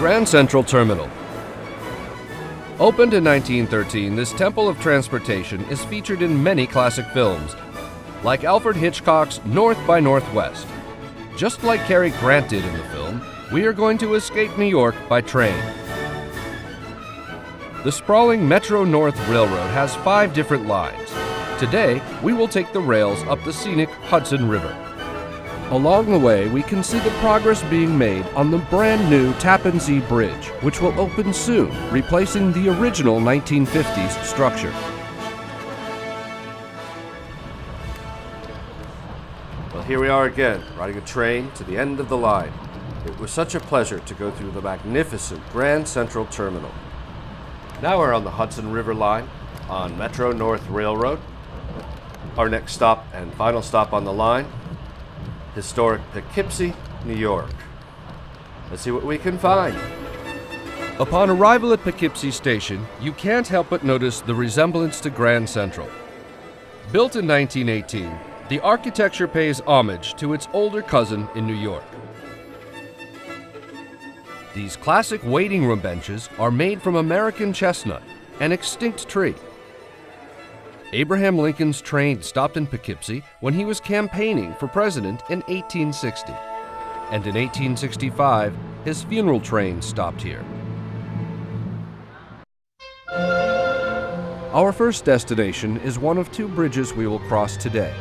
Grand Central Terminal. Opened in 1913, this temple of transportation is featured in many classic films, like Alfred Hitchcock's North by Northwest. Just like Cary Grant did in the film, we are going to escape New York by train. The sprawling Metro-North Railroad has 5 different lines. Today, we will take the rails up the scenic Hudson River. Along the way, we can see the progress being made on the brand new Tappan Zee Bridge, which will open soon, replacing the original 1950s structure. Well, here we are again, riding a train to the end of the line. It was such a pleasure to go through the magnificent Grand Central Terminal. Now we're on the Hudson River line on Metro-North Railroad. Our next stop and final stop on the line, historic Poughkeepsie, New York. Let's see what we can find. Upon arrival at Poughkeepsie Station, you can't help but notice the resemblance to Grand Central. Built in 1918, the architecture pays homage to its older cousin in New York. These classic waiting room benches are made from American chestnut, an extinct tree. Abraham Lincoln's train stopped in Poughkeepsie when he was campaigning for president in 1860. And in 1865, his funeral train stopped here. Our first destination is one of 2 bridges we will cross today.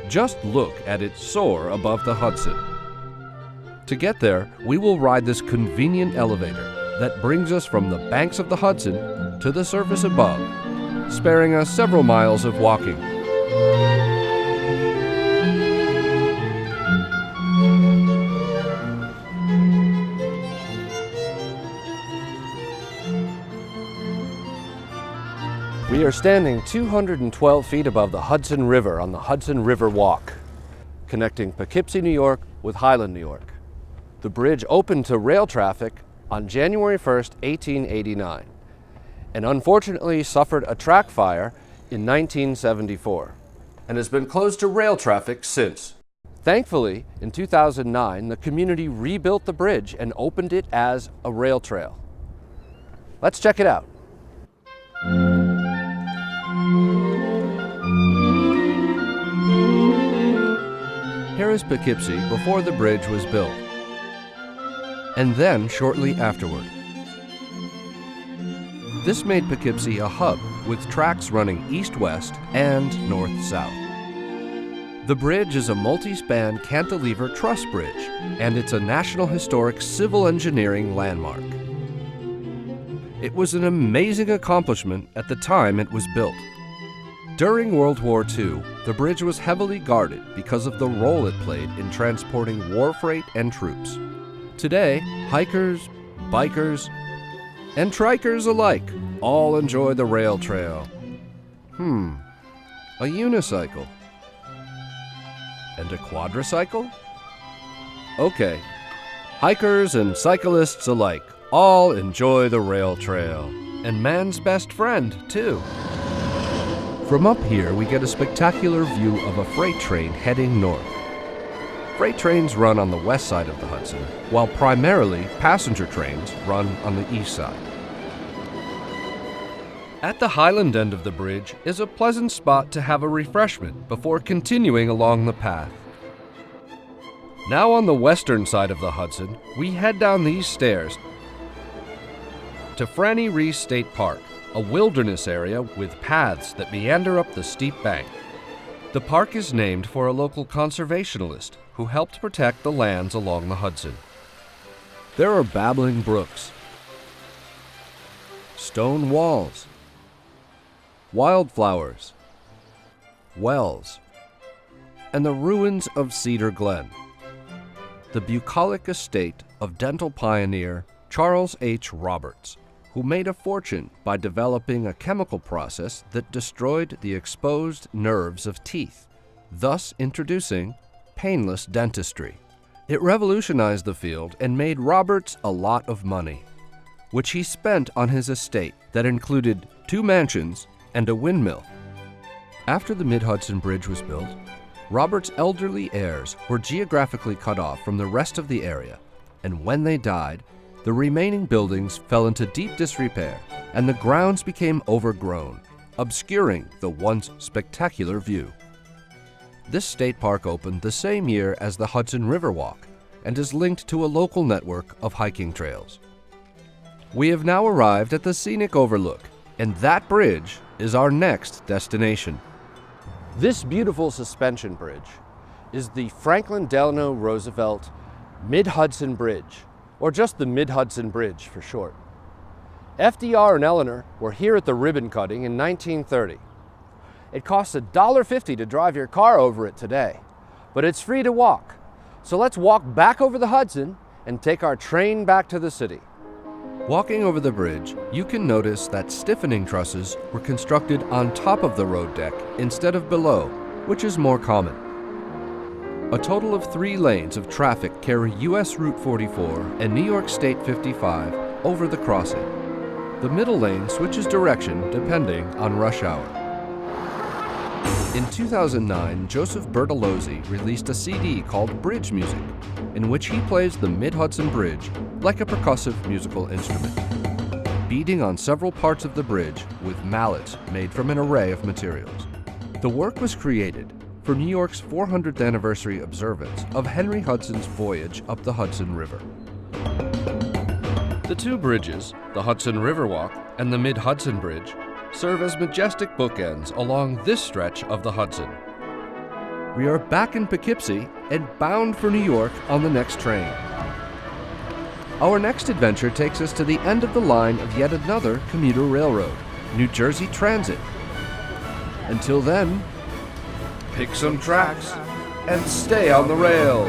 Just look at it soar above the Hudson. To get there, we will ride this convenient elevator that brings us from the banks of the Hudson to the surface above, sparing us several miles of walking. We are standing 212 feet above the Hudson River on the Hudson River Walk, connecting Poughkeepsie, New York with Highland, New York. The bridge opened to rail traffic on January 1st, 1889. And unfortunately suffered a track fire in 1974 and has been closed to rail traffic since. Thankfully, in 2009, the community rebuilt the bridge and opened it as a rail trail. Let's check it out. Here is Poughkeepsie before the bridge was built, and then shortly afterward. This made Poughkeepsie a hub with tracks running east-west and north-south. The bridge is a multi-span cantilever truss bridge, and it's a National Historic Civil Engineering landmark. It was an amazing accomplishment at the time it was built. During World War II, the bridge was heavily guarded because of the role it played in transporting war freight and troops. Today, hikers, bikers, and trikers alike all enjoy the rail trail. A unicycle. And a quadricycle? Okay, hikers and cyclists alike all enjoy the rail trail. And man's best friend, too. From up here, we get a spectacular view of a freight train heading north. Freight trains run on the west side of the Hudson, while primarily passenger trains run on the east side. At the Highland end of the bridge is a pleasant spot to have a refreshment before continuing along the path. Now on the western side of the Hudson, we head down these stairs to Franny Reese State Park, a wilderness area with paths that meander up the steep bank. The park is named for a local conservationist who helped protect the lands along the Hudson. There are babbling brooks, stone walls, wildflowers, wells, and the ruins of Cedar Glen, the bucolic estate of dental pioneer Charles H. Roberts, who made a fortune by developing a chemical process that destroyed the exposed nerves of teeth, thus introducing painless dentistry. It revolutionized the field and made Roberts a lot of money, which he spent on his estate that included 2 mansions and a windmill. After the mid-Hudson Bridge was built, Roberts' elderly heirs were geographically cut off from the rest of the area, and when they died, the remaining buildings fell into deep disrepair and the grounds became overgrown, obscuring the once spectacular view. This state park opened the same year as the Hudson River Walk and is linked to a local network of hiking trails. We have now arrived at the scenic overlook, and that bridge is our next destination. This beautiful suspension bridge is the Franklin Delano Roosevelt Mid-Hudson Bridge, or just the Mid-Hudson Bridge for short. FDR and Eleanor were here at the ribbon cutting in 1930. It costs $1.50 to drive your car over it today, but it's free to walk. So let's walk back over the Hudson and take our train back to the city. Walking over the bridge, you can notice that stiffening trusses were constructed on top of the road deck instead of below, which is more common. A total of 3 lanes of traffic carry US Route 44 and New York State 55 over the crossing. The middle lane switches direction depending on rush hour. In 2009, Joseph Bertolozzi released a CD called Bridge Music, in which he plays the Mid-Hudson Bridge like a percussive musical instrument, beating on several parts of the bridge with mallets made from an array of materials. The work was created for New York's 400th anniversary observance of Henry Hudson's voyage up the Hudson River. The 2 bridges, the Hudson River Walk and the Mid-Hudson Bridge, serve as majestic bookends along this stretch of the Hudson. We are back in Poughkeepsie and bound for New York on the next train. Our next adventure takes us to the end of the line of yet another commuter railroad, New Jersey Transit. Until then, pick some tracks and stay on the rails.